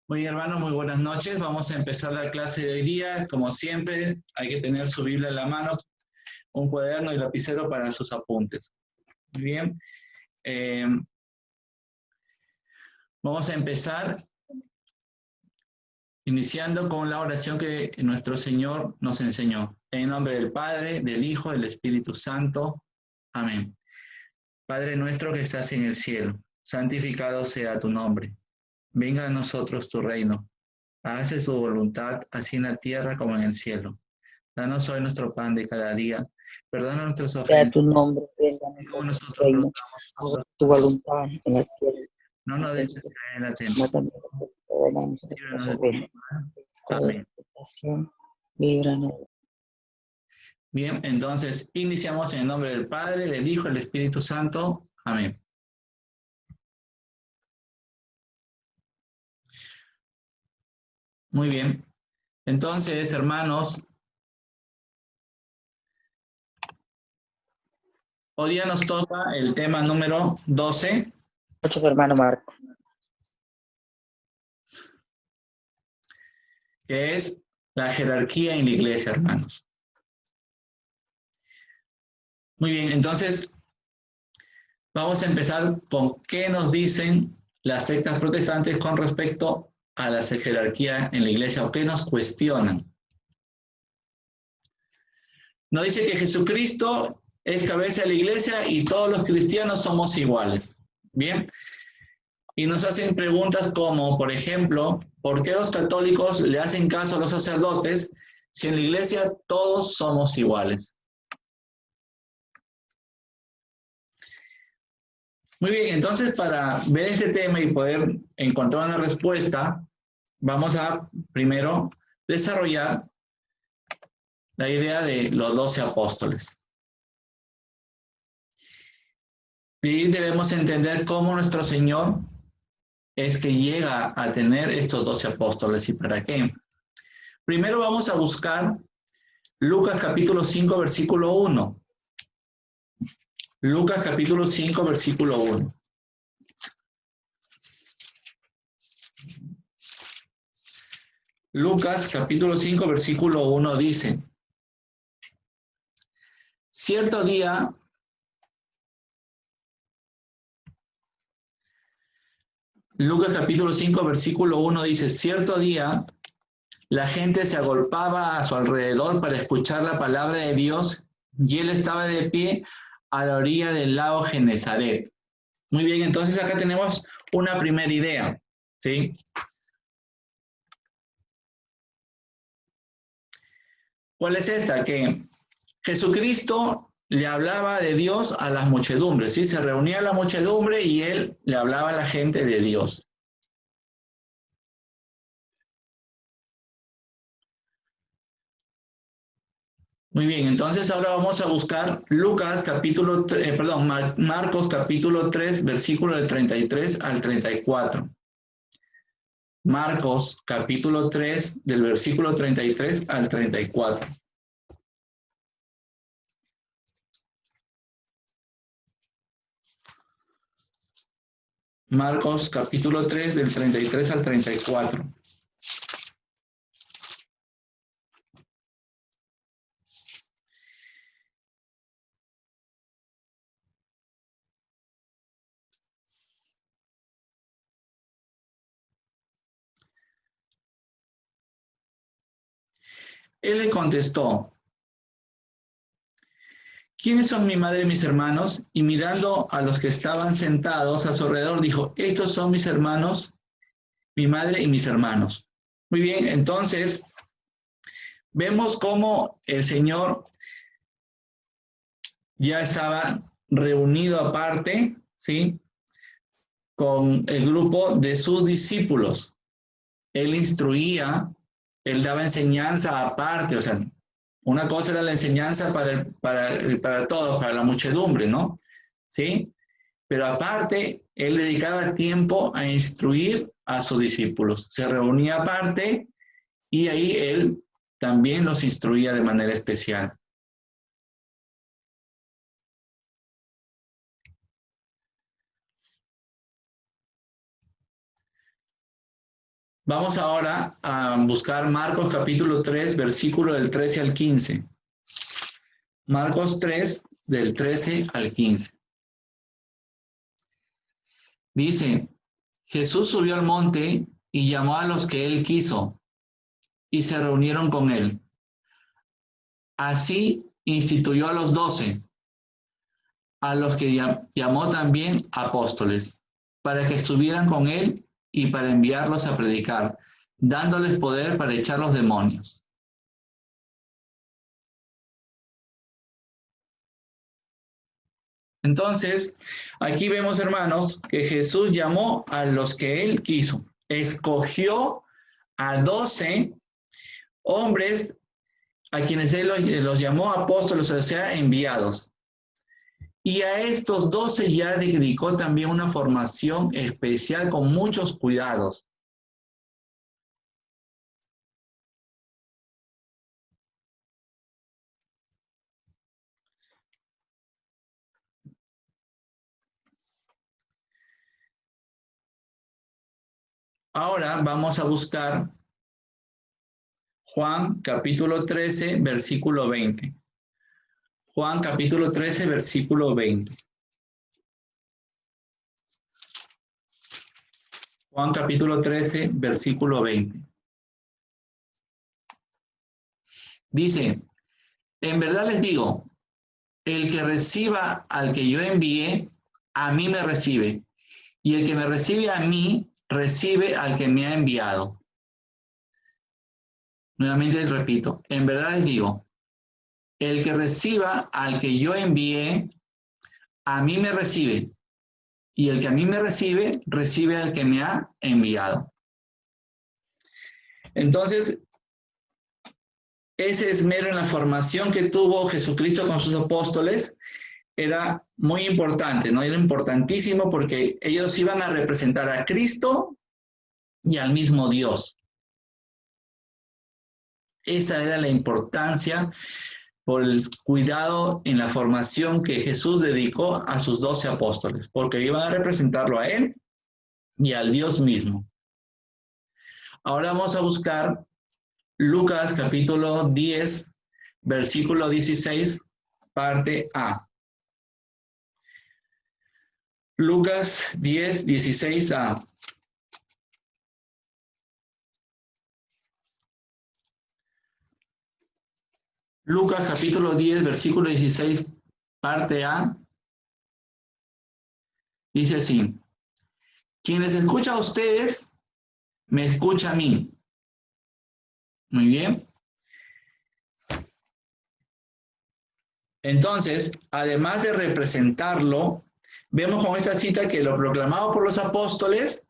Muy bien, hermano, muy buenas noches. Vamos a empezar la clase de hoy día. Como siempre, hay que tener su Biblia en la mano, un cuaderno y lapicero para sus apuntes. Muy bien. Eh, Vamos a empezar iniciando con la oración que nuestro Señor nos enseñó. En nombre del Padre, del Hijo, del Espíritu Santo. Amén. Padre nuestro que estás en el cielo, santificado sea tu nombre. Venga a nosotros tu reino. Hágase tu voluntad, así en la tierra como en el cielo. Danos hoy nuestro pan de cada día. Perdona nuestras Sea ofensas, tu nombre, venga a como nosotros tu nosotros reino, haga perdonamos. tu voluntad en el cielo. No nos dejes caer en la tentación. Mátame, perdónanos Líbranos nuestras del ofensas. mal. Toda Amén. tentación, líbranos. Bien, entonces iniciamos en el nombre del Padre, del Hijo y del Espíritu Santo. Amén. Muy bien. Entonces, hermanos, hoy día nos toca el tema número 12, Muchos hermanos Marco. que es la jerarquía en la iglesia, hermanos. Muy bien, entonces vamos a empezar con qué nos dicen las sectas protestantes con respecto a la jerarquía en la iglesia o qué nos cuestionan. Nos dice que Jesucristo es cabeza de la iglesia y todos los cristianos somos iguales. Bien, y nos hacen preguntas como, por ejemplo, ¿por qué los católicos le hacen caso a los sacerdotes si en la iglesia todos somos iguales? Muy bien, entonces para ver este tema y poder encontrar una respuesta, vamos a primero desarrollar la idea de los 12 apóstoles. Y debemos entender cómo nuestro Señor es que llega a tener estos 12 apóstoles y para qué. Primero vamos a buscar Lucas capítulo 5, versículo 1. Lucas capítulo 5, versículo 1. Lucas capítulo 5, versículo 1 dice, cierto día, Lucas capítulo 5, versículo 1 dice, cierto día, la gente se agolpaba a su alrededor para escuchar la palabra de Dios y él estaba de pie a la orilla del lago Genesaret. Muy bien, entonces acá tenemos una primera idea, ¿sí? ¿Cuál es esta? Que Jesucristo le hablaba de Dios a las muchedumbres, ¿sí? Se reunía la muchedumbre y él le hablaba a la gente de Dios. Muy bien, entonces ahora vamos a buscar Lucas capítulo, Marcos capítulo 3, versículo del 33 al 34. Marcos capítulo 3, del versículo 33 al 34. Marcos capítulo 3, del 33 al 34. Él le contestó, ¿quiénes son mi madre y mis hermanos? Y mirando a los que estaban sentados a su alrededor, dijo, estos son mis hermanos, mi madre y mis hermanos. Muy bien, entonces vemos cómo el Señor ya estaba reunido aparte, ¿sí? Con el grupo de sus discípulos. Él instruía, él daba enseñanza aparte, o sea, una cosa era la enseñanza para todos, para la muchedumbre, ¿no? ¿Sí? Pero aparte, él dedicaba tiempo a instruir a sus discípulos. Se reunía aparte y ahí él también los instruía de manera especial. Vamos ahora a buscar Marcos capítulo 3, versículo del 13 al 15. Marcos 3, del 13 al 15. Dice, Jesús subió al monte y llamó a los que él quiso, y se reunieron con él. Así instituyó a los 12, a los que llamó también apóstoles, para que estuvieran con él y para enviarlos a predicar, dándoles poder para echar los demonios. Entonces, aquí vemos, hermanos, que Jesús llamó a los que él quiso. Escogió a 12 hombres a quienes él los llamó apóstoles, o sea, enviados. Y a estos 12 ya dedicó también una formación especial con muchos cuidados. Ahora vamos a buscar Juan capítulo 13, versículo 20. Juan capítulo 13, versículo 20. Juan capítulo 13, versículo 20. Dice, en verdad les digo, el que reciba al que yo envié, a mí me recibe. Y el que me recibe a mí, recibe al que me ha enviado. Nuevamente repito, en verdad les digo, el que reciba al que yo envié, a mí me recibe. Y el que a mí me recibe, recibe al que me ha enviado. Entonces, ese esmero en la formación que tuvo Jesucristo con sus apóstoles era muy importante, ¿no? Era importantísimo porque ellos iban a representar a Cristo y al mismo Dios. Esa era la importancia por el cuidado en la formación que Jesús dedicó a sus 12 apóstoles, porque iban a representarlo a él y al Dios mismo. Ahora vamos a buscar Lucas capítulo 10, versículo 16, parte A. Lucas 10, 16a. Lucas capítulo 10, versículo 16, parte A. Dice así, quienes escuchan a ustedes, me escucha a mí. Muy bien. Entonces, además de representarlo, vemos con esta cita que lo proclamado por los apóstoles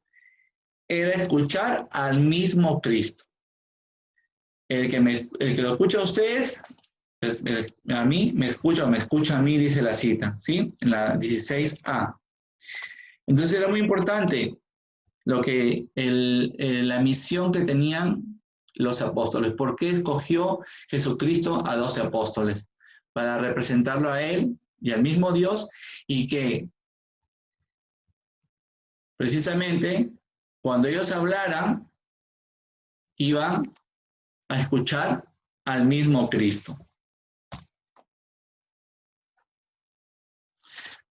era escuchar al mismo Cristo. El que lo escucha a ustedes, pues, a mí me escucha a mí, dice la cita, ¿sí? En la 16a. Entonces era muy importante lo que la misión que tenían los apóstoles. ¿Por qué escogió Jesucristo a 12 apóstoles? Para representarlo a él y al mismo Dios, y que precisamente cuando ellos hablaran, iban a escuchar al mismo Cristo.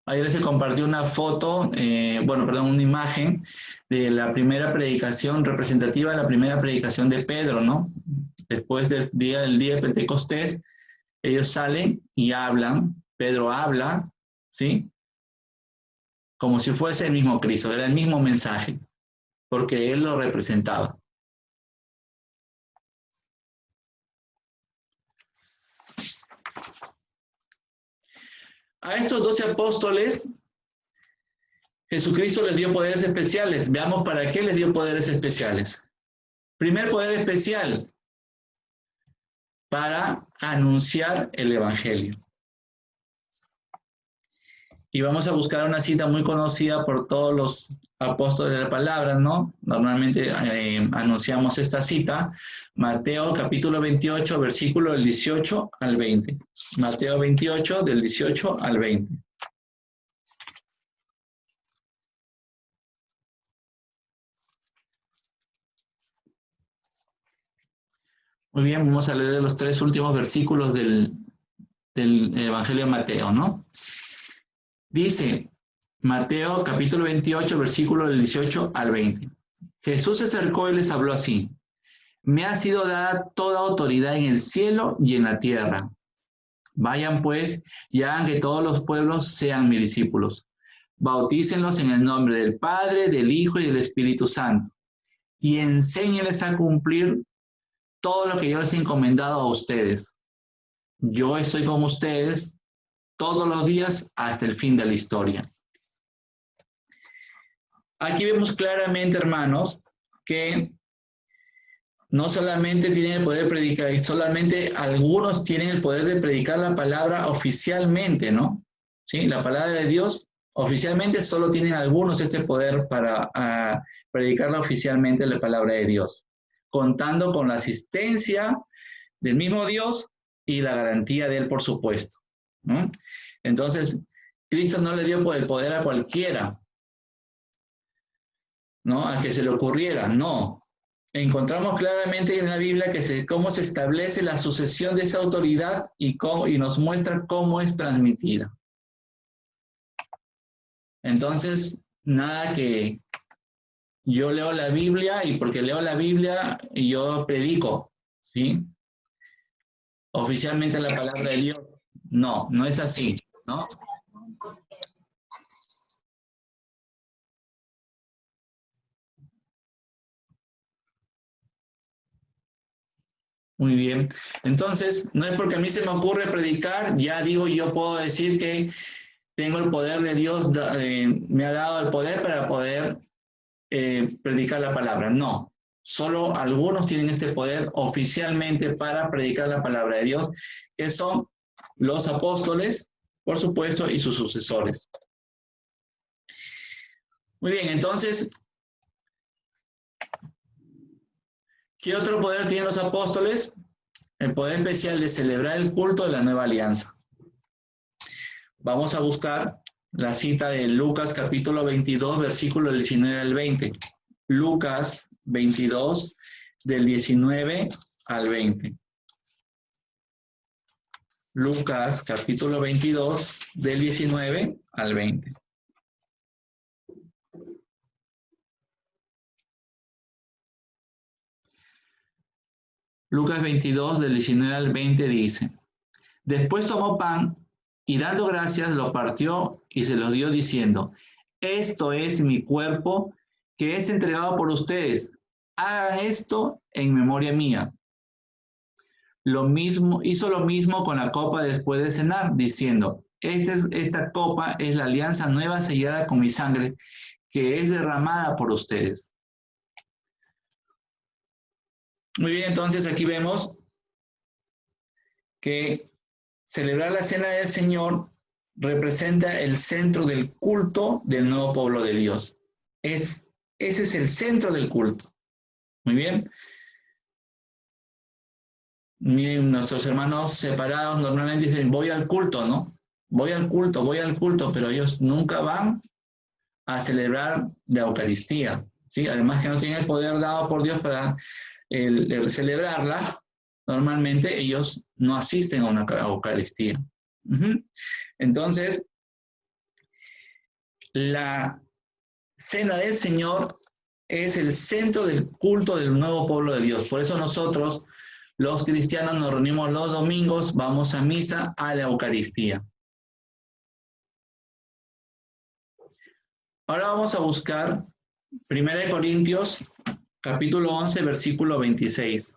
Ayer se compartió una foto, una imagen de la primera predicación representativa de la primera predicación de Pedro, ¿no? Después del día de Pentecostés, ellos salen y hablan, Pedro habla, ¿sí? Como si fuese el mismo Cristo, era el mismo mensaje, porque él lo representaba. A estos 12 apóstoles, Jesucristo les dio poderes especiales. Veamos para qué les dio poderes especiales. Primer poder especial, para anunciar el Evangelio. Y vamos a buscar una cita muy conocida por todos los apóstoles de la palabra, ¿no? Normalmente anunciamos esta cita, Mateo capítulo 28, versículo del 18 al 20. Mateo 28, del 18 al 20. Muy bien, vamos a leer los 3 últimos versículos del Evangelio de Mateo, ¿no? Dice, Mateo capítulo 28, versículo del 18 al 20. Jesús se acercó y les habló así. Me ha sido dada toda autoridad en el cielo y en la tierra. Vayan pues y hagan que todos los pueblos sean mis discípulos. Bautícenlos en el nombre del Padre, del Hijo y del Espíritu Santo. Y enséñenles a cumplir todo lo que yo les he encomendado a ustedes. Yo estoy con ustedes todos los días hasta el fin de la historia. Aquí vemos claramente, hermanos, que no solamente tienen el poder de predicar, solamente algunos tienen el poder de predicar la palabra oficialmente, ¿no? ¿Sí? La palabra de Dios, oficialmente solo tienen algunos este poder para predicarla oficialmente la palabra de Dios, contando con la asistencia del mismo Dios y la garantía de Él, por supuesto, ¿no? Entonces, Cristo no le dio el poder a cualquiera, ¿no? A que se le ocurriera, no. Encontramos claramente en la Biblia cómo se establece la sucesión de esa autoridad y nos muestra cómo es transmitida. Entonces, nada que yo leo la Biblia y porque leo la Biblia yo predico, ¿sí? Oficialmente la palabra de Dios. No, no es así, ¿no? Muy bien. Entonces, no es porque a mí se me ocurre predicar, ya digo, yo puedo decir que tengo el poder de Dios, me ha dado el poder para poder predicar la palabra. No, solo algunos tienen este poder oficialmente para predicar la palabra de Dios, que son los apóstoles, por supuesto, y sus sucesores. Muy bien, entonces, ¿qué otro poder tienen los apóstoles? El poder especial de celebrar el culto de la nueva alianza. Vamos a buscar la cita de Lucas capítulo 22, versículo del 19 al 20. Lucas 22, del 19 al 20. Lucas capítulo 22, del 19 al 20. Lucas 22, del 19 al 20 dice, después tomó pan y dando gracias lo partió y se los dio diciendo, esto es mi cuerpo que es entregado por ustedes. Hagan esto en memoria mía. Hizo lo mismo con la copa después de cenar, diciendo, esta copa es la alianza nueva sellada con mi sangre, que es derramada por ustedes. Muy bien, entonces aquí vemos que celebrar la cena del Señor representa el centro del culto del nuevo pueblo de Dios. Ese es el centro del culto. Muy bien. Miren, nuestros hermanos separados normalmente dicen, voy al culto, ¿no? Voy al culto, pero ellos nunca van a celebrar la Eucaristía, ¿sí? Además que no tienen el poder dado por Dios para celebrarla, normalmente ellos no asisten a una Eucaristía. Entonces, la cena del Señor es el centro del culto del nuevo pueblo de Dios. Por eso nosotros, los cristianos, nos reunimos los domingos, vamos a misa, a la Eucaristía. Ahora vamos a buscar 1 Corintios, capítulo 11, versículo 26.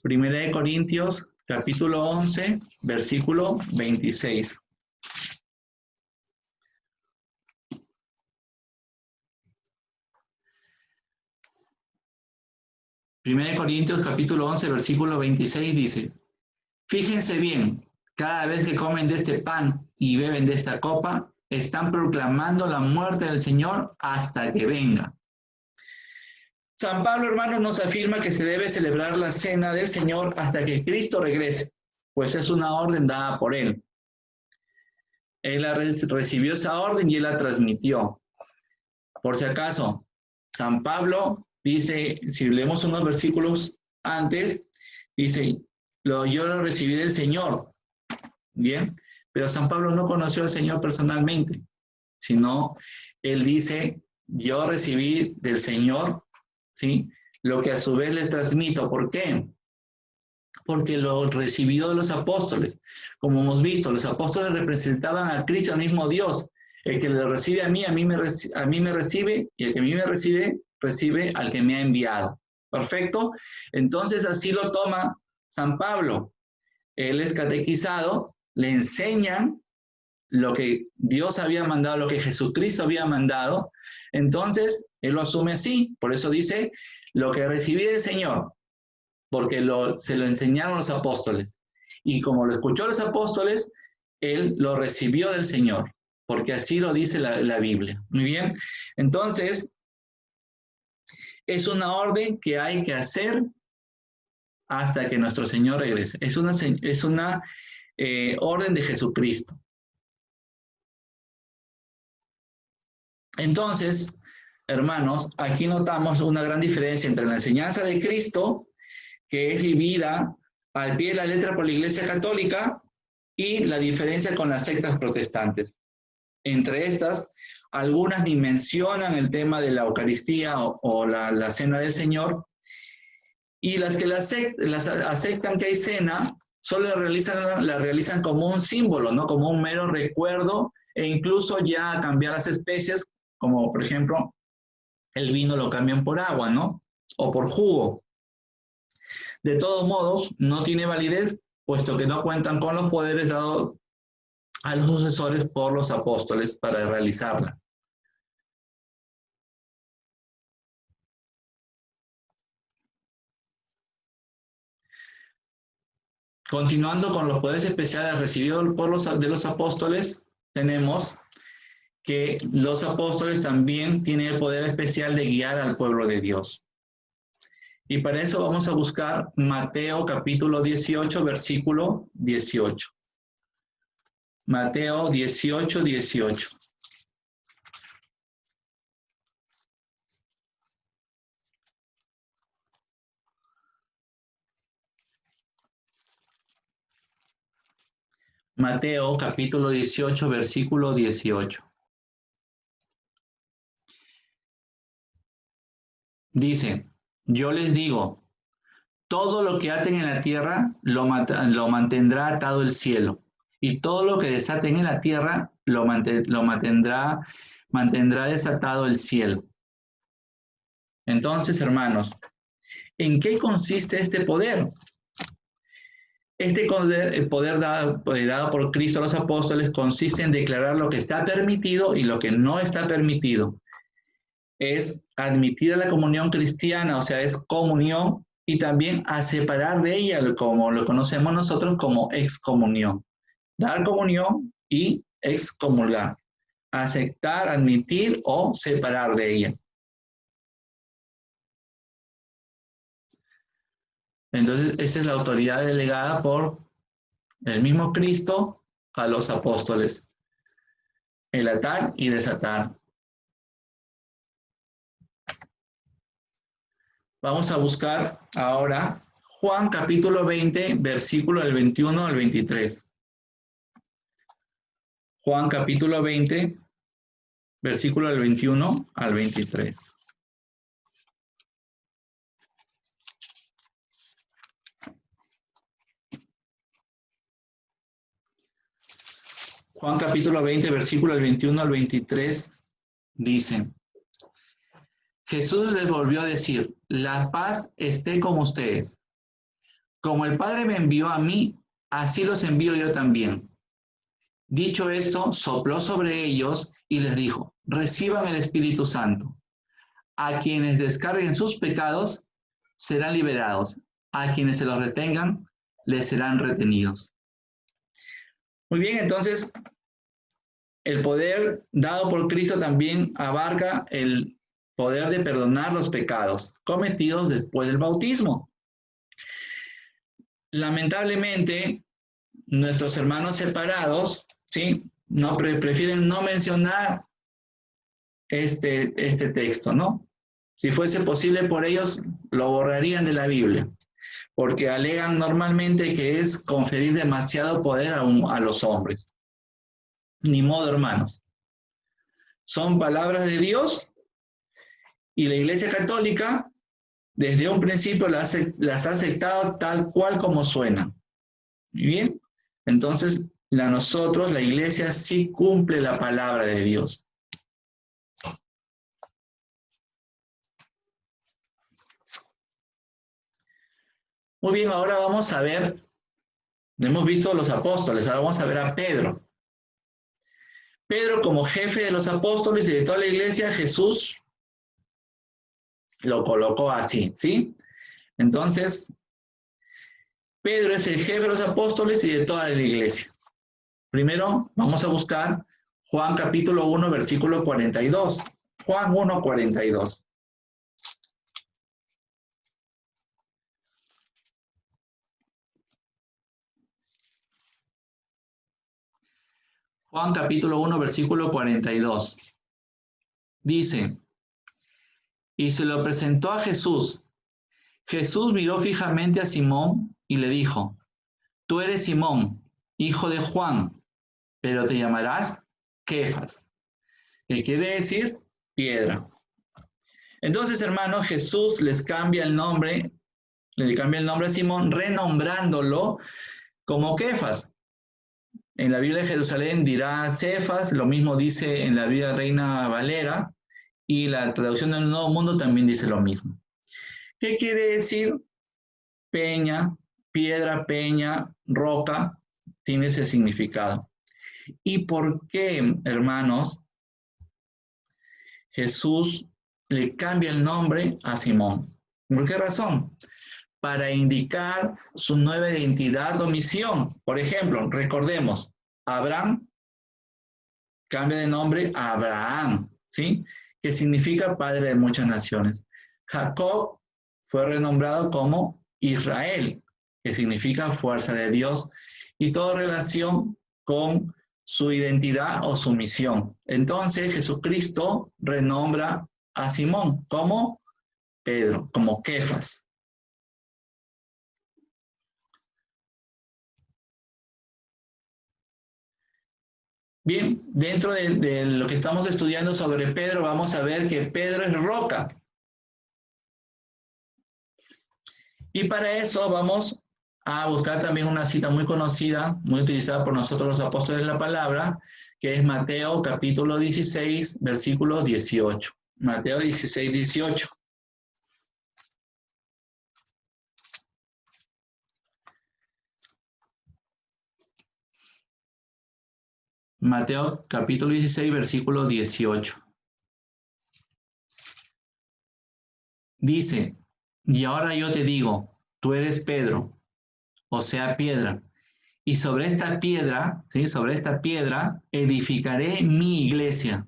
1 Corintios, capítulo 11, versículo 26. Primera de Corintios capítulo 11, versículo 26 dice, fíjense bien, cada vez que comen de este pan y beben de esta copa, están proclamando la muerte del Señor hasta que venga. San Pablo, hermanos, nos afirma que se debe celebrar la cena del Señor hasta que Cristo regrese, pues es una orden dada por Él. Él recibió esa orden y Él la transmitió. Por si acaso, San Pablo dice, si leemos unos versículos antes, Dice, yo lo recibí del Señor. Bien, pero San Pablo no conoció al Señor personalmente, sino él dice, yo recibí del Señor, ¿sí? Lo que a su vez les transmito. ¿Por qué? Porque lo recibió de los apóstoles. Como hemos visto, los apóstoles representaban a Cristo, al mismo Dios. El que le recibe a mí me recibe, y el que a mí me recibe, recibe al que me ha enviado. ¿Perfecto? Entonces así lo toma San Pablo. Él es catequizado, le enseñan lo que Dios había mandado, lo que Jesucristo había mandado. Entonces, él lo asume así. Por eso dice, lo que recibí del Señor, porque se lo enseñaron los apóstoles. Y como lo escuchó los apóstoles, él lo recibió del Señor, porque así lo dice la Biblia. Muy bien. Entonces, es una orden que hay que hacer hasta que nuestro Señor regrese. Es una orden de Jesucristo. Entonces, hermanos, aquí notamos una gran diferencia entre la enseñanza de Cristo, que es vivida al pie de la letra por la Iglesia Católica, y la diferencia con las sectas protestantes. Entre estas, algunas ni mencionan el tema de la Eucaristía o la Cena del Señor, y las que aceptan que hay cena, solo la realizan como un símbolo, ¿no? Como un mero recuerdo, e incluso ya cambiar las especies, como por ejemplo, el vino lo cambian por agua, ¿no? O por jugo. De todos modos, no tiene validez, puesto que no cuentan con los poderes dados a los sucesores por los apóstoles para realizarla. Continuando con los poderes especiales recibidos de los apóstoles, tenemos que los apóstoles también tienen el poder especial de guiar al pueblo de Dios. Y para eso vamos a buscar Mateo capítulo 18, versículo 18. Mateo 18, 18. Mateo capítulo 18, versículo 18. Dice, yo les digo, todo lo que aten en la tierra lo mantendrá atado el cielo, y todo lo que desaten en la tierra lo mantendrá desatado el cielo. Entonces, hermanos, ¿en qué consiste este poder? El poder dado por Cristo a los apóstoles consiste en declarar lo que está permitido y lo que no está permitido. Es admitir a la comunión cristiana, o sea, es comunión, y también a separar de ella, como lo conocemos nosotros como excomunión. Dar comunión y excomulgar. Aceptar, admitir o separar de ella. Entonces, esa es la autoridad delegada por el mismo Cristo a los apóstoles. El atar y desatar. Vamos a buscar ahora Juan capítulo 20, versículo del 21 al 23. Juan capítulo 20, versículo del 21 al 23. Juan capítulo 20, versículo del 21 al 23 dice, Jesús les volvió a decir, la paz esté con ustedes. Como el Padre me envió a mí, así los envío yo también. Dicho esto, sopló sobre ellos y les dijo, reciban el Espíritu Santo. A quienes descarguen sus pecados, serán liberados. A quienes se los retengan, les serán retenidos. Muy bien, entonces, el poder dado por Cristo también abarca el poder de perdonar los pecados cometidos después del bautismo. Lamentablemente, nuestros hermanos separados, ¿sí? Prefieren no mencionar este texto, ¿no? Si fuese posible por ellos, lo borrarían de la Biblia. porque alegan normalmente que es conferir demasiado poder a los hombres. Ni modo, hermanos. Son palabras de Dios y la Iglesia Católica desde un principio las ha aceptado tal cual como suenan. Muy bien. Entonces, nosotros, la Iglesia, sí cumple la palabra de Dios. Muy bien, ahora vamos a ver, hemos visto a los apóstoles, ahora vamos a ver a Pedro. Pedro, como jefe de los apóstoles y de toda la iglesia, Jesús lo colocó así, ¿sí? Entonces, Pedro es el jefe de los apóstoles y de toda la iglesia. Primero, vamos a buscar Juan capítulo 1, versículo 42. Juan 1, 42. Juan capítulo 1, versículo 42. Dice, y se lo presentó a Jesús. Jesús miró fijamente a Simón y le dijo, tú eres Simón, hijo de Juan, pero te llamarás Kefas, que quiere decir piedra. Entonces, hermanos, Jesús le cambia el nombre a Simón, renombrándolo como Kefas. En la Biblia de Jerusalén dirá Cefas, lo mismo dice en la Biblia Reina Valera, y la traducción del Nuevo Mundo también dice lo mismo. ¿Qué quiere decir? Peña, piedra, peña, roca, tiene ese significado. ¿Y por qué, hermanos, Jesús le cambia el nombre a Simón? ¿Por qué razón? Para indicar su nueva identidad o misión. Por ejemplo, recordemos, Abraham cambia de nombre a Abraham, ¿sí? Que significa padre de muchas naciones. Jacob fue renombrado como Israel, que significa fuerza de Dios, y toda relación con su identidad o su misión. Entonces, Jesucristo renombra a Simón como Pedro, como Kefas. Bien, dentro de lo que estamos estudiando sobre Pedro, vamos a ver que Pedro es roca. Y para eso vamos a buscar también una cita muy conocida, muy utilizada por nosotros los apóstoles de la palabra, que es Mateo capítulo 16, versículo 18. Mateo 16, 18. Mateo capítulo 16, versículo 18. Dice, y ahora yo te digo, tú eres Pedro, o sea, piedra, y sobre esta piedra, ¿sí? Sobre esta piedra edificaré mi iglesia.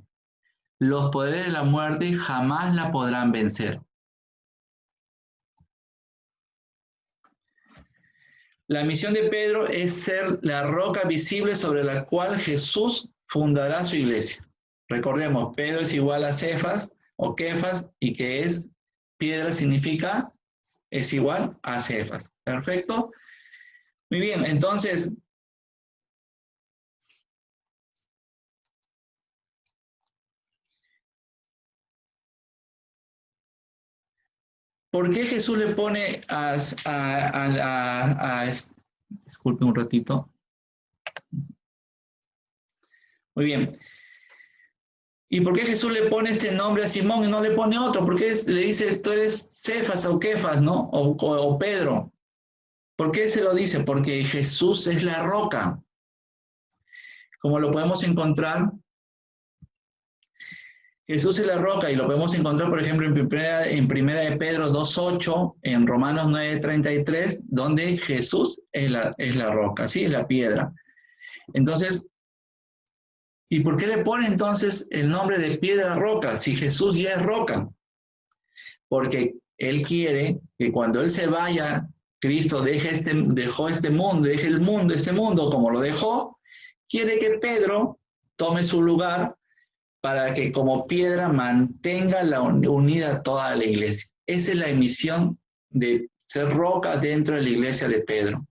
Los poderes de la muerte jamás la podrán vencer. La misión de Pedro es ser la roca visible sobre la cual Jesús fundará su iglesia. Recordemos, Pedro es igual a Cefas o Kefas, y que es piedra significa es igual a Cefas. ¿Perfecto? Muy bien, entonces, ¿por qué Jesús le pone disculpe un ratito? Muy bien. ¿Y por qué Jesús le pone este nombre a Simón y no le pone otro? ¿Por qué le dice, tú eres Cefas o Kefas, ¿no? O Pedro. ¿Por qué se lo dice? Porque Jesús es la roca. Como lo podemos encontrar, Jesús es la roca, y lo podemos encontrar, por ejemplo, en primera de Pedro 2.8, en Romanos 9.33, donde Jesús es la roca, ¿sí? Es la piedra. Entonces, ¿y por qué le pone entonces el nombre de piedra roca si Jesús ya es roca? Porque Él quiere que cuando Él se vaya, Cristo deje este mundo como lo dejó, quiere que Pedro tome su lugar para que como piedra mantenga unida toda la iglesia. Esa es la misión de ser roca dentro de la iglesia de Pedro,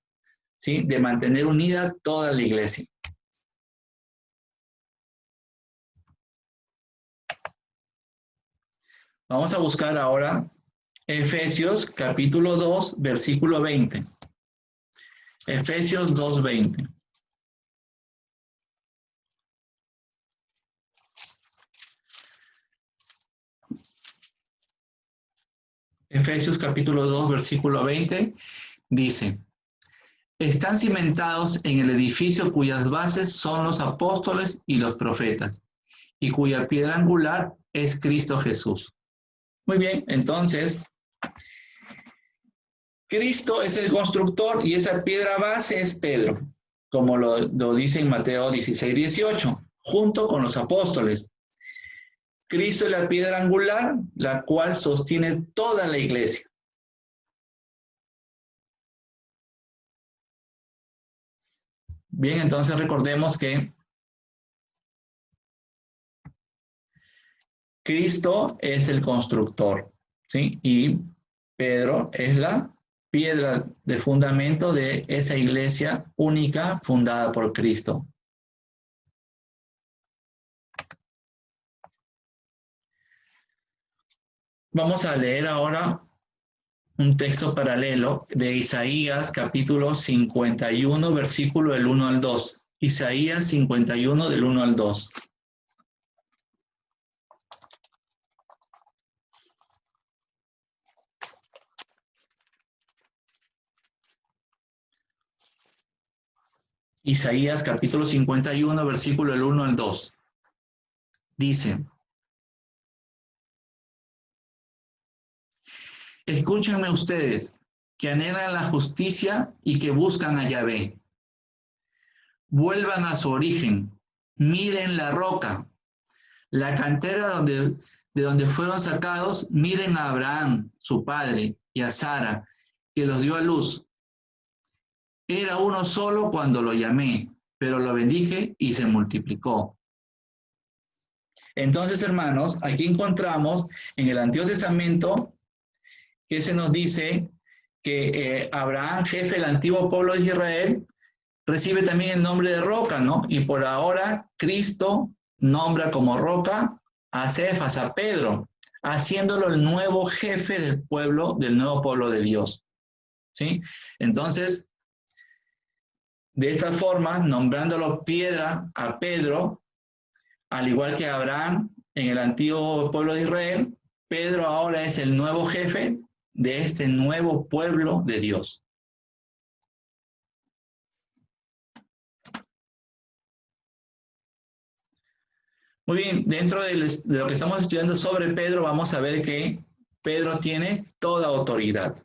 ¿sí? De mantener unida toda la iglesia. Vamos a buscar ahora Efesios capítulo 2, versículo 20. Efesios 2, 20. Efesios capítulo 2, versículo 20, dice: están cimentados en el edificio cuyas bases son los apóstoles y los profetas, y cuya piedra angular es Cristo Jesús. Muy bien, entonces, Cristo es el constructor y esa piedra base es Pedro, como lo dice en Mateo 16, 18, junto con los apóstoles. Cristo es la piedra angular, la cual sostiene toda la iglesia. Bien, entonces recordemos que Cristo es el constructor, ¿sí? Y Pedro es la piedra de fundamento de esa iglesia única fundada por Cristo. Vamos a leer ahora un texto paralelo de Isaías capítulo 51, versículo del 1 al 2. Isaías 51 del 1 al 2. Isaías capítulo 51, versículo del 1 al 2. Dice: escúchenme ustedes, que anhelan la justicia y que buscan a Yahvé. Vuelvan a su origen, miren la roca, la cantera de donde fueron sacados, miren a Abraham, su padre, y a Sara, que los dio a luz. Era uno solo cuando lo llamé, pero lo bendije y se multiplicó. Entonces, hermanos, aquí encontramos en el Antiguo Testamento que se nos dice que Abraham, jefe del antiguo pueblo de Israel, recibe también el nombre de roca, ¿no? Y por ahora Cristo nombra como roca a Cefas, a Pedro, haciéndolo el nuevo jefe del pueblo, del nuevo pueblo de Dios, ¿sí? Entonces, de esta forma, nombrándolo piedra a Pedro, al igual que Abraham en el antiguo pueblo de Israel, Pedro ahora es el nuevo jefe de este nuevo pueblo de Dios. Muy bien, dentro de lo que estamos estudiando sobre Pedro, vamos a ver que Pedro tiene toda autoridad.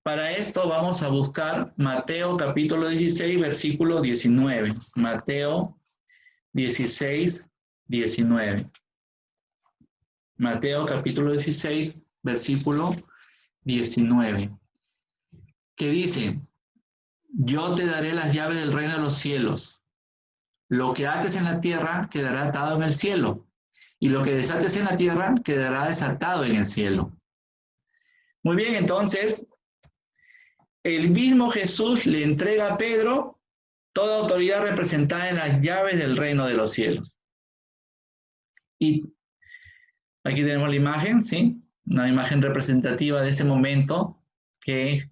Para esto vamos a buscar Mateo capítulo 16, versículo 19. Mateo 16, 19. Mateo capítulo 16, versículo 19. Que dice: yo te daré las llaves del reino de los cielos. Lo que ates en la tierra quedará atado en el cielo, y lo que desates en la tierra quedará desatado en el cielo. Muy bien, entonces, el mismo Jesús le entrega a Pedro toda autoridad representada en las llaves del reino de los cielos. Y aquí tenemos la imagen, ¿sí? Una imagen representativa de ese momento que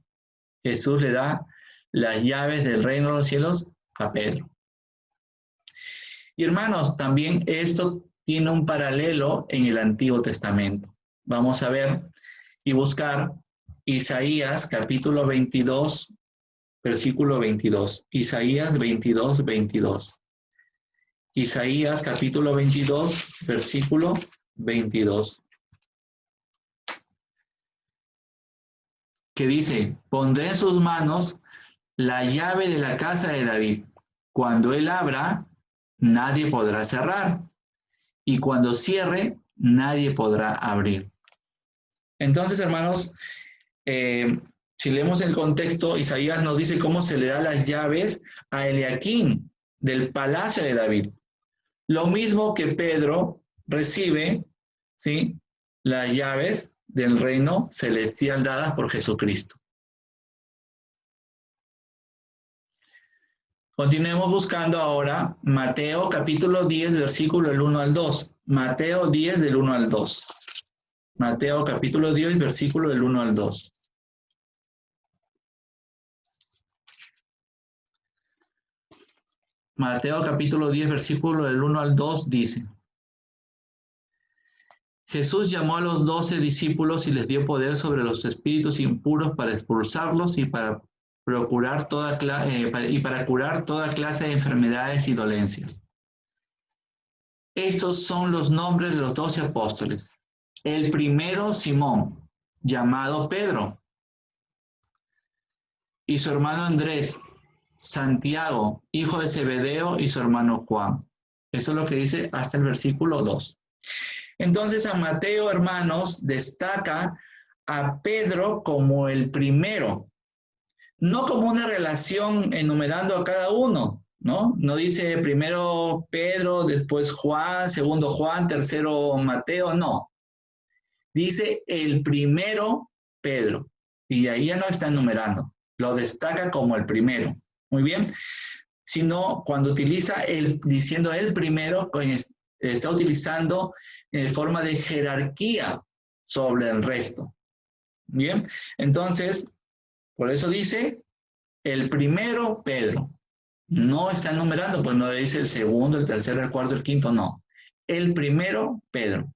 Jesús le da las llaves del reino de los cielos a Pedro. Y hermanos, también esto tiene un paralelo en el Antiguo Testamento. Vamos a ver y buscar Isaías capítulo 22, versículo 22. Isaías 22, 22. Isaías capítulo 22, versículo 22. Que dice: pondré en sus manos la llave de la casa de David. Cuando él abra, nadie podrá cerrar, y cuando cierre, nadie podrá abrir. Entonces, hermanos, si leemos el contexto, Isaías nos dice cómo se le da las llaves a Eliaquín del palacio de David. Lo mismo que Pedro recibe, ¿sí?, las llaves del reino celestial dadas por Jesucristo. Continuemos buscando ahora Mateo capítulo 10, versículo del 1 al 2. Mateo 10 del 1 al 2. Mateo capítulo 10, versículo del 1 al 2. Mateo capítulo 10, versículo del 1 al 2 dice: Jesús llamó a los 12 discípulos y les dio poder sobre los espíritus impuros para expulsarlos y para curar toda clase de enfermedades y dolencias. Estos son los nombres de los 12 apóstoles. El primero, Simón, llamado Pedro, y su hermano Andrés, Santiago, hijo de Zebedeo, y su hermano Juan. Eso es lo que dice hasta el versículo 2. Entonces, San Mateo, hermanos, destaca a Pedro como el primero, no como una relación enumerando a cada uno, ¿no? No dice primero Pedro, después Juan, segundo Juan, tercero Mateo, no. Dice el primero Pedro, y ahí ya no está enumerando, lo destaca como el primero. Muy bien, sino cuando utiliza diciendo el primero, pues, está utilizando forma de jerarquía sobre el resto. Bien, entonces, por eso dice el primero Pedro. No está enumerando, pues no dice el segundo, el tercero, el cuarto, el quinto, no. El primero Pedro.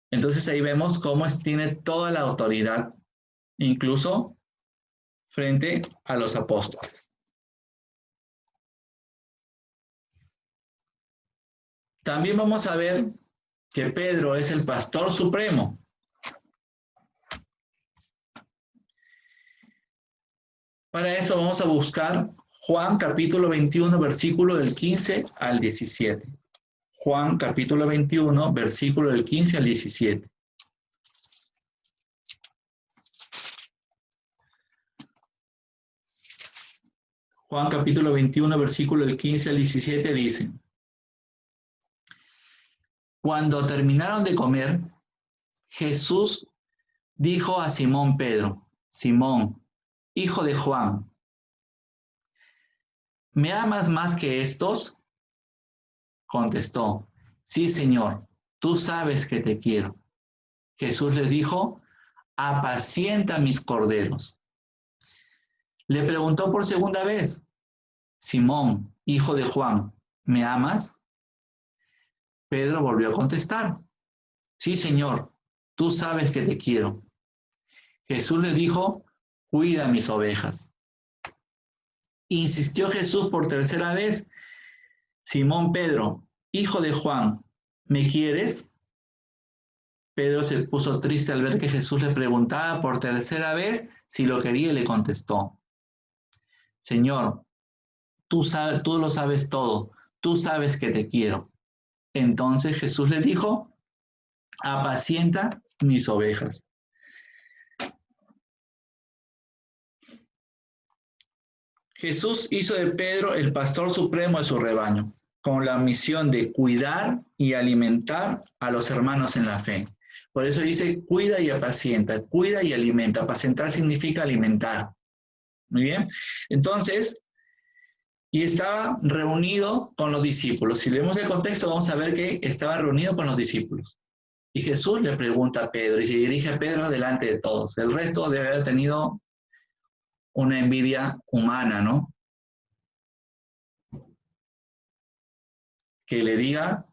Entonces ahí vemos cómo tiene toda la autoridad, incluso frente a los apóstoles. También vamos a ver que Pedro es el pastor supremo. Para eso vamos a buscar Juan capítulo 21, versículo del 15 al 17. Juan capítulo 21, versículo del 15 al 17. Juan capítulo 21, versículo del 15 al 17 dice: Cuando terminaron de comer, Jesús dijo a Simón Pedro: Simón, hijo de Juan, ¿me amas más que estos? Contestó: Sí, Señor, tú sabes que te quiero. Jesús le dijo: apacienta mis corderos. Le preguntó por segunda vez: Simón, hijo de Juan, ¿me amas? Pedro volvió a contestar: Sí, Señor, tú sabes que te quiero. Jesús le dijo: cuida mis ovejas. Insistió Jesús por tercera vez: Simón Pedro, hijo de Juan, ¿me quieres? Pedro se puso triste al ver que Jesús le preguntaba por tercera vez si lo quería y le contestó: Señor, tú lo sabes todo, tú sabes que te quiero. Entonces Jesús le dijo: apacienta mis ovejas. Jesús hizo de Pedro el pastor supremo de su rebaño, con la misión de cuidar y alimentar a los hermanos en la fe. Por eso dice: cuida y apacienta, cuida y alimenta. Apacentar significa alimentar. Muy bien. Entonces, y estaba reunido con los discípulos. Si leemos el contexto, vamos a ver que estaba reunido con los discípulos. Y Jesús le pregunta a Pedro y se dirige a Pedro delante de todos. El resto debe haber tenido una envidia humana, ¿no? Que le diga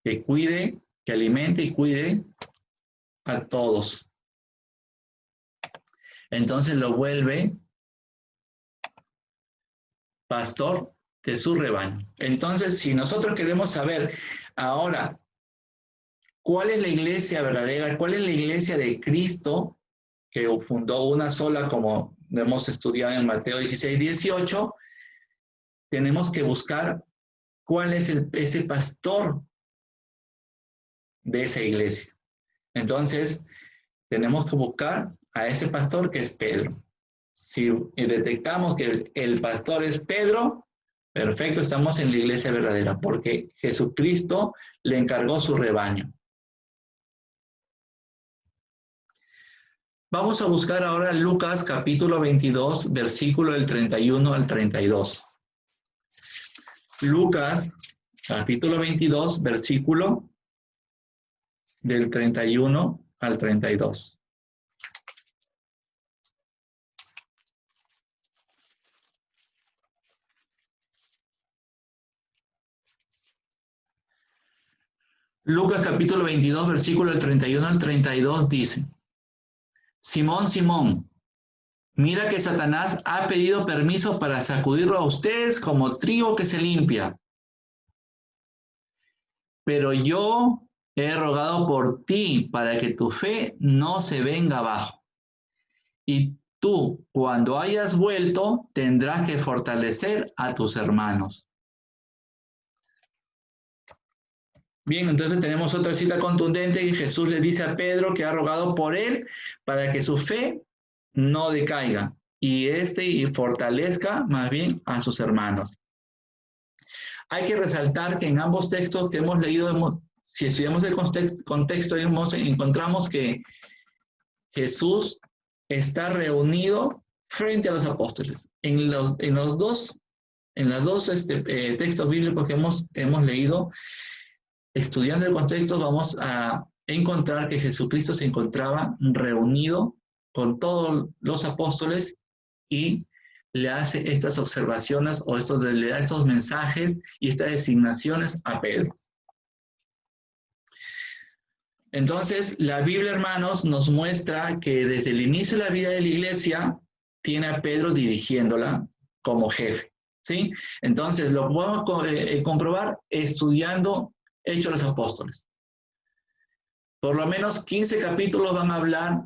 que cuide, que alimente y cuide a todos. Entonces lo vuelve pastor de su rebaño. Entonces, si nosotros queremos saber ahora cuál es la iglesia verdadera, cuál es la iglesia de Cristo, que fundó una sola, como hemos estudiado en Mateo 16, 18, tenemos que buscar cuál es ese pastor de esa iglesia. Entonces, tenemos que buscar a ese pastor que es Pedro. Si detectamos que el pastor es Pedro, Perfecto, estamos en la iglesia verdadera, porque Jesucristo le encargó su rebaño. Vamos a buscar ahora Lucas capítulo 22, versículo del 31 al 32. Lucas capítulo 22, versículo del 31 al 32. Lucas capítulo 22, versículo del 31 al 32 dice: Simón, Simón, mira que Satanás ha pedido permiso para sacudirlo a ustedes como trigo que se limpia. Pero yo he rogado por ti para que tu fe no se venga abajo. Y tú, cuando hayas vuelto, tendrás que fortalecer a tus hermanos. Bien, entonces tenemos otra cita contundente y Jesús le dice a Pedro que ha rogado por él para que su fe no decaiga y fortalezca más bien a sus hermanos. Hay que resaltar que en ambos textos que hemos leído, si estudiamos el contexto, encontramos que Jesús está reunido frente a los apóstoles. En los dos textos bíblicos que hemos leído, estudiando el contexto, vamos a encontrar que Jesucristo se encontraba reunido con todos los apóstoles y le hace estas observaciones o le da estos mensajes y estas designaciones a Pedro. Entonces, la Biblia, hermanos, nos muestra que desde el inicio de la vida de la iglesia tiene a Pedro dirigiéndola como jefe, ¿sí? Entonces, lo podemos comprobar estudiando Hechos de los Apóstoles. Por lo menos 15 capítulos van a hablar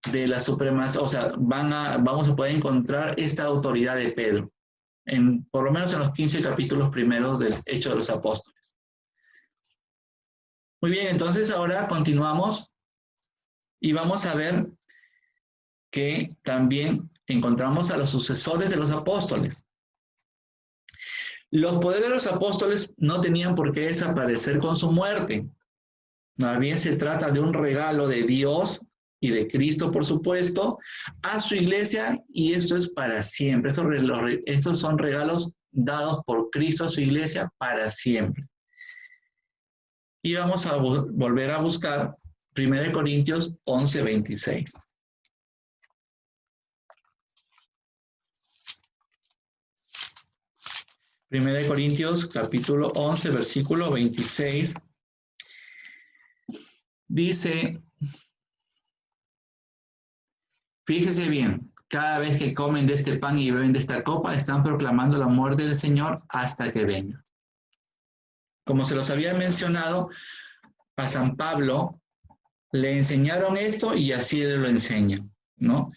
de la supremacía, o sea, vamos a poder encontrar esta autoridad de Pedro, por lo menos en los 15 capítulos primeros del Hechos de los Apóstoles. Muy bien, entonces ahora continuamos y vamos a ver que también encontramos a los sucesores de los apóstoles. Los poderes de los apóstoles no tenían por qué desaparecer con su muerte. Más bien se trata de un regalo de Dios y de Cristo, por supuesto, a su iglesia, y esto es para siempre. Estos son regalos dados por Cristo a su iglesia para siempre. Y vamos a volver a buscar 1 Corintios 11, 26. Primera de Corintios, capítulo 11, versículo 26, dice, fíjese bien, cada vez que comen de este pan y beben de esta copa, están proclamando la muerte del Señor hasta que venga. Como se los había mencionado, a San Pablo le enseñaron esto y así él lo enseña, ¿no?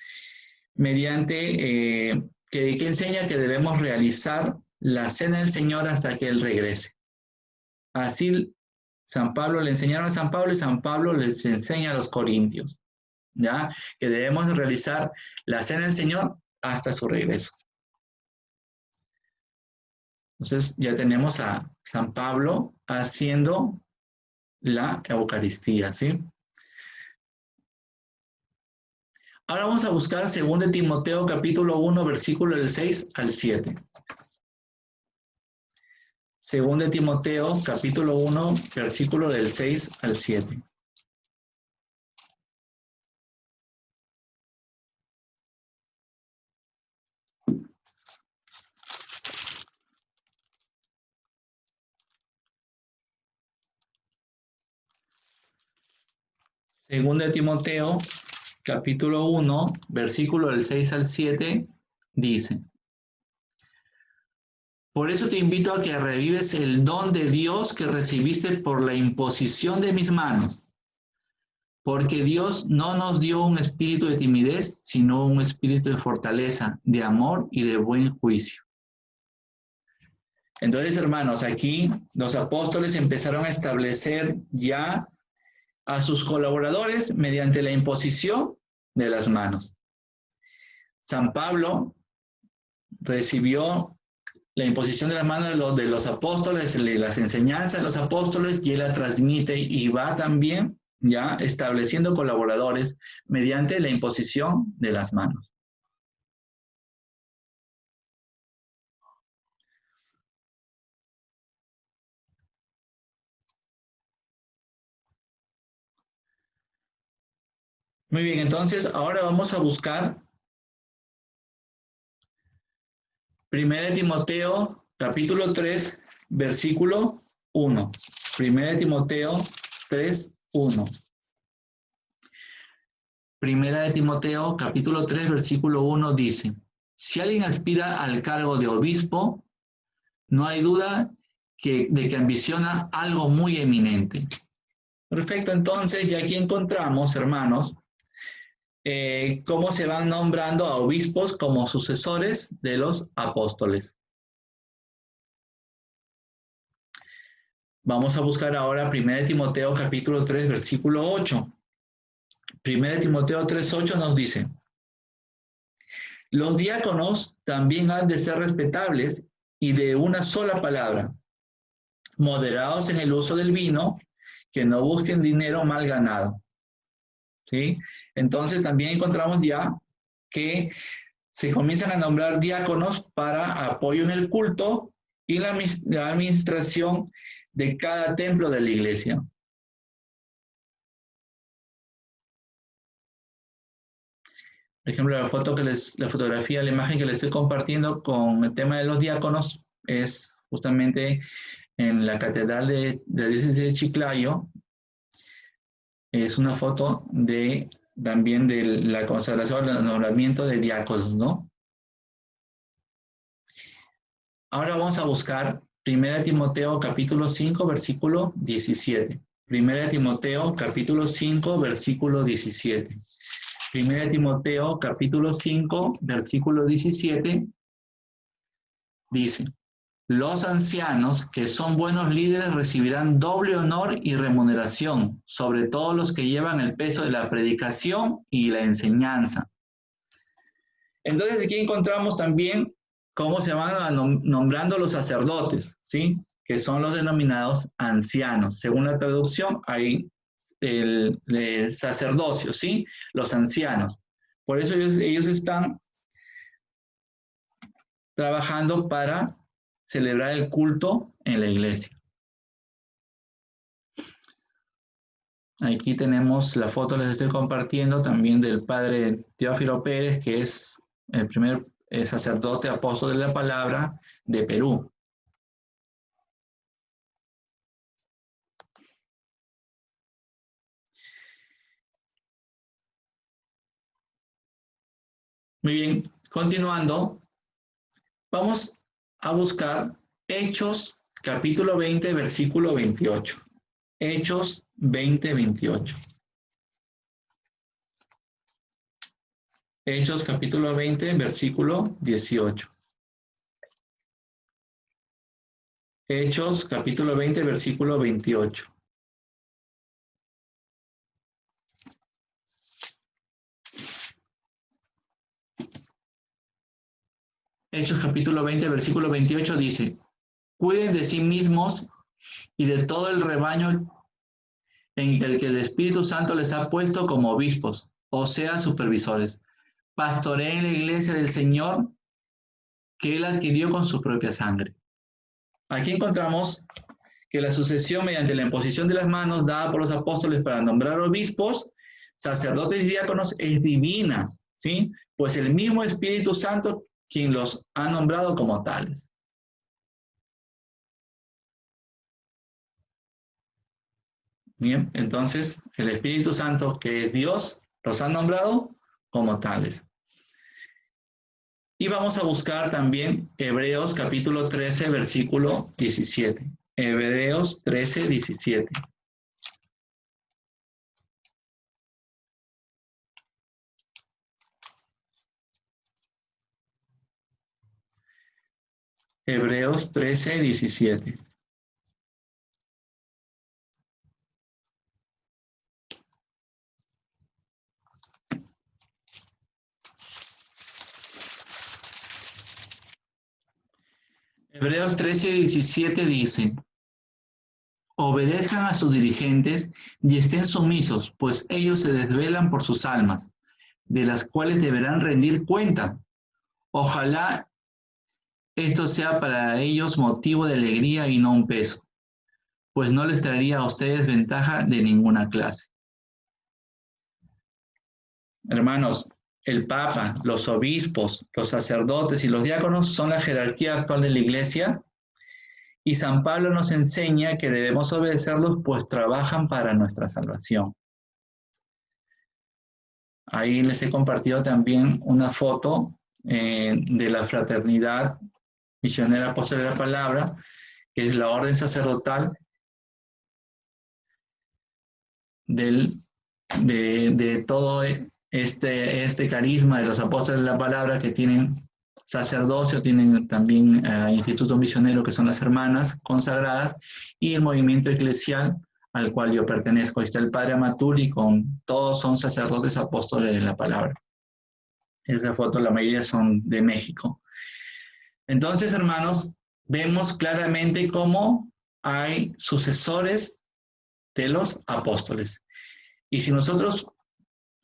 Mediante que enseña que debemos realizar la cena del Señor hasta que Él regrese. Así San Pablo le enseñaron a San Pablo y San Pablo les enseña a los corintios, ¿ya? Que debemos realizar la cena del Señor hasta su regreso. Entonces ya tenemos a San Pablo haciendo la Eucaristía, ¿sí? Ahora vamos a buscar 2 Timoteo capítulo 1, versículo del 6 al 7. 2 Timoteo, capítulo 1, versículo del 6 al 7. Segunda de Timoteo, capítulo 1, versículo del 6 al 7, dice: Por eso te invito a que revives el don de Dios que recibiste por la imposición de mis manos. Porque Dios no nos dio un espíritu de timidez, sino un espíritu de fortaleza, de amor y de buen juicio. Entonces, hermanos, aquí los apóstoles empezaron a establecer ya a sus colaboradores mediante la imposición de las manos. San Pablo recibió la imposición de las manos de los apóstoles, las enseñanzas de los apóstoles, y él la transmite y va también ya estableciendo colaboradores mediante la imposición de las manos. Muy bien, entonces ahora vamos a buscar 1 Timoteo capítulo 3, versículo 1. 1 Timoteo 3, 1. 1 Timoteo capítulo 3, versículo 1 dice, si alguien aspira al cargo de obispo, no hay duda de que ambiciona algo muy eminente. Perfecto, entonces ya aquí encontramos, hermanos, cómo se van nombrando a obispos como sucesores de los apóstoles. Vamos a buscar ahora 1 Timoteo capítulo 3, versículo 8. 1 Timoteo 3, 8 nos dice, los diáconos también han de ser respetables y de una sola palabra, moderados en el uso del vino, que no busquen dinero mal ganado. ¿Sí? Entonces también encontramos ya que se comienzan a nombrar diáconos para apoyo en el culto y la administración de cada templo de la iglesia. Por ejemplo, la fotografía, la imagen que les estoy compartiendo con el tema de los diáconos es justamente en la catedral de la diócesis de Chiclayo. Es una foto también de la consagración, el nombramiento de diáconos, ¿no? Ahora vamos a buscar 1 Timoteo capítulo 5, versículo 17. 1 Timoteo capítulo 5, versículo 17. 1 Timoteo capítulo 5, versículo 17 dice, los ancianos que son buenos líderes recibirán doble honor y remuneración, sobre todo los que llevan el peso de la predicación y la enseñanza. Entonces aquí encontramos también cómo se van nombrando los sacerdotes, ¿sí? Que son los denominados ancianos. Según la traducción, hay el sacerdocio, ¿sí? Los ancianos. Por eso ellos están trabajando para celebrar el culto en la iglesia. Aquí tenemos la foto, les estoy compartiendo también del padre Teófilo Pérez, que es el primer sacerdote apóstol de la palabra de Perú. Muy bien, continuando, vamos a buscar Hechos capítulo 20, versículo 28. Hechos 20, 28. Hechos capítulo 20, versículo 18. Hechos capítulo 20, versículo 28. Hechos capítulo 20, versículo 28 dice, cuiden de sí mismos y de todo el rebaño en el que el Espíritu Santo les ha puesto como obispos, o sea, supervisores. Pastoreen la iglesia del Señor que él adquirió con su propia sangre. Aquí encontramos que la sucesión mediante la imposición de las manos dada por los apóstoles para nombrar obispos, sacerdotes y diáconos es divina, ¿sí? Pues el mismo Espíritu Santo quien los ha nombrado como tales. Bien, entonces el Espíritu Santo, que es Dios, los ha nombrado como tales. Y vamos a buscar también Hebreos capítulo 13, versículo 17. Hebreos 13, 17. Hebreos 13, 17. Hebreos 13:17 dice: obedezcan a sus dirigentes y estén sumisos, pues ellos se desvelan por sus almas, de las cuales deberán rendir cuenta. Ojalá esto sea para ellos motivo de alegría y no un peso, pues no les traería a ustedes ventaja de ninguna clase. Hermanos, el Papa, los obispos, los sacerdotes y los diáconos son la jerarquía actual de la Iglesia, y San Pablo nos enseña que debemos obedecerlos, pues trabajan para nuestra salvación. Ahí les he compartido también una foto de la Fraternidad Misionera Apóstol de la Palabra, que es la orden sacerdotal de todo este carisma de los apóstoles de la palabra, que tienen sacerdocio, tienen también instituto misionero, que son las hermanas consagradas, y el movimiento eclesial al cual yo pertenezco. Ahí está el padre Amaturi, todos son sacerdotes apóstoles de la palabra. Esa foto, la mayoría son de México. Entonces, hermanos, vemos claramente cómo hay sucesores de los apóstoles. Y si nosotros,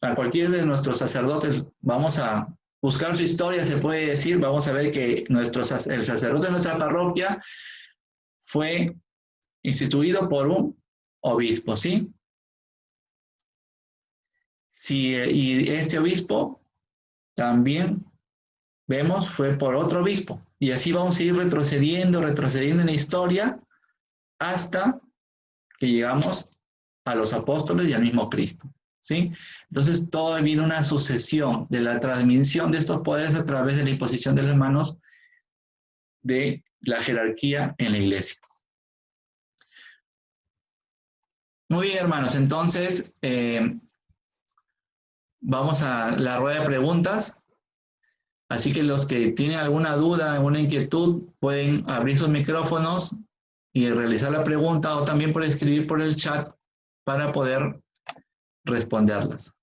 a cualquiera de nuestros sacerdotes, vamos a buscar su historia, se puede decir, vamos a ver que el sacerdote de nuestra parroquia fue instituido por un obispo, ¿sí? Y este obispo también, vemos, fue por otro obispo. Y así vamos a ir retrocediendo en la historia hasta que llegamos a los apóstoles y al mismo Cristo, ¿sí? Entonces, todo viene una sucesión de la transmisión de estos poderes a través de la imposición de las manos de la jerarquía en la iglesia. Muy bien, hermanos, entonces vamos a la rueda de preguntas. Así que los que tienen alguna duda, alguna inquietud, pueden abrir sus micrófonos y realizar la pregunta, o también por escribir por el chat para poder responderlas.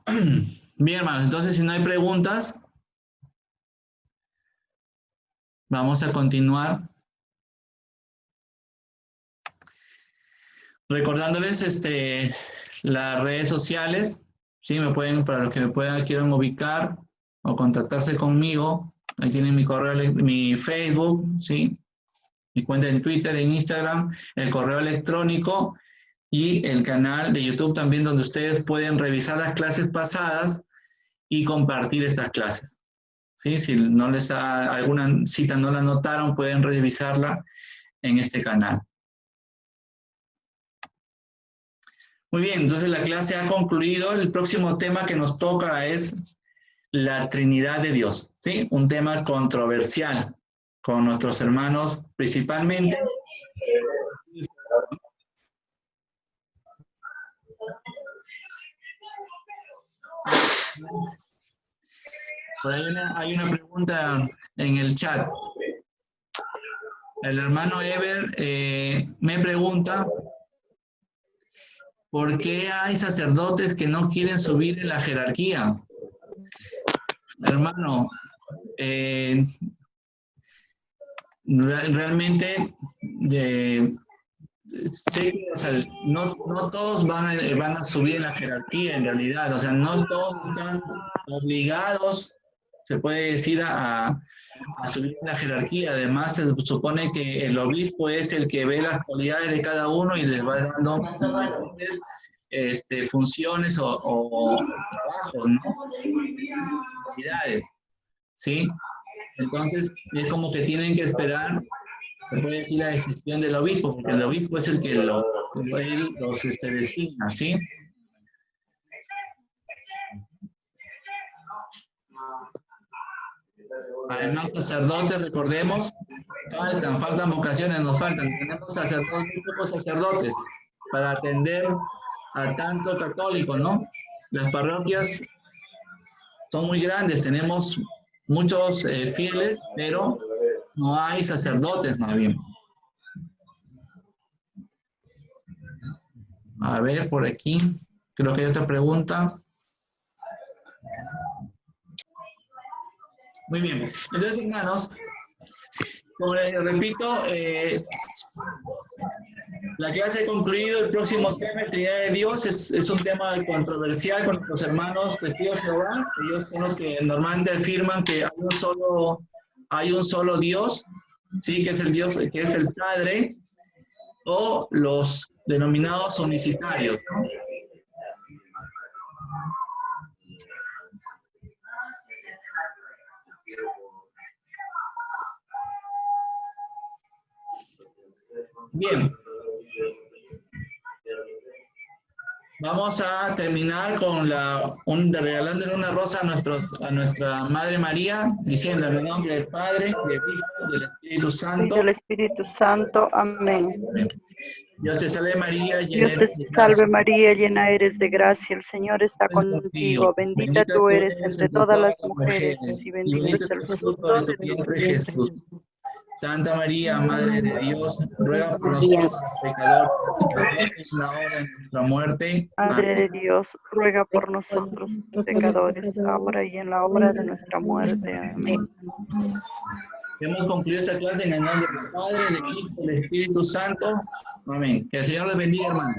Bien, hermanos, entonces si no hay preguntas, vamos a continuar. Recordándoles las redes sociales, ¿sí? Para los que quieran ubicar o contactarse conmigo, ahí tienen mi correo, mi Facebook, ¿sí? Mi cuenta en Twitter, en Instagram, el correo electrónico y el canal de YouTube también, donde ustedes pueden revisar las clases pasadas y compartir estas clases, ¿sí? Si no alguna cita no la notaron, pueden revisarla en este canal. Muy bien, entonces la clase ha concluido. El próximo tema que nos toca es la Trinidad de Dios, ¿sí? Un tema controversial con nuestros hermanos, principalmente. Por ahí hay una pregunta en el chat. El hermano Ever me pregunta: ¿por qué hay sacerdotes que no quieren subir en la jerarquía? Hermano, realmente o sea, no todos van a subir en la jerarquía en realidad, o sea, no todos están obligados, se puede decir, a subir en la jerarquía. Además, se supone que el obispo es el que ve las cualidades de cada uno y les va dando funciones o trabajos, ¿no? Cualidades, ¿sí? Entonces, es como que tienen que esperar, se puede decir, la decisión del obispo, porque el obispo es el que los designa, ¿sí? Además, sacerdotes, recordemos, faltan vocaciones, nos faltan. Tenemos sacerdotes, muy pocos sacerdotes para atender a tanto católico, ¿no? Las parroquias son muy grandes, tenemos muchos fieles, pero no hay sacerdotes, más bien. A ver, por aquí, creo que hay otra pregunta. Muy bien. Entonces, hermanos, como les repito, la clase ha concluido. El próximo tema, la Trinidad de Dios, es un tema controversial con nuestros hermanos testigos de Jehová. Ellos son los que normalmente afirman que hay un solo Dios, sí, que es el Dios, que es el Padre, o los denominados unicitarios, ¿no? Bien. Vamos a terminar con regalándole una rosa a nuestra Madre María, diciendo en el nombre del Padre, del Hijo, del Espíritu Y Santo. del Espíritu Santo. Amén. Dios te salve María, llena Dios te eres de salve gracia. María, llena eres de gracia, el Señor está contigo. Bendita tú eres entre todas las mujeres y bendito es el fruto de tu vientre, vientre. Jesús. Santa María, Madre de Dios, ruega por nosotros pecadores, ahora y en la hora de nuestra muerte. Madre de Dios, ruega por nosotros pecadores, ahora y en la hora de nuestra muerte. Amén. Hemos concluido esta clase en el nombre del Padre, del Hijo, del Espíritu Santo. Amén. Que el Señor les bendiga, hermanos.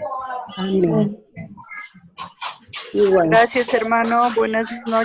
Amén. Igual. Gracias, hermano. Buenas noches.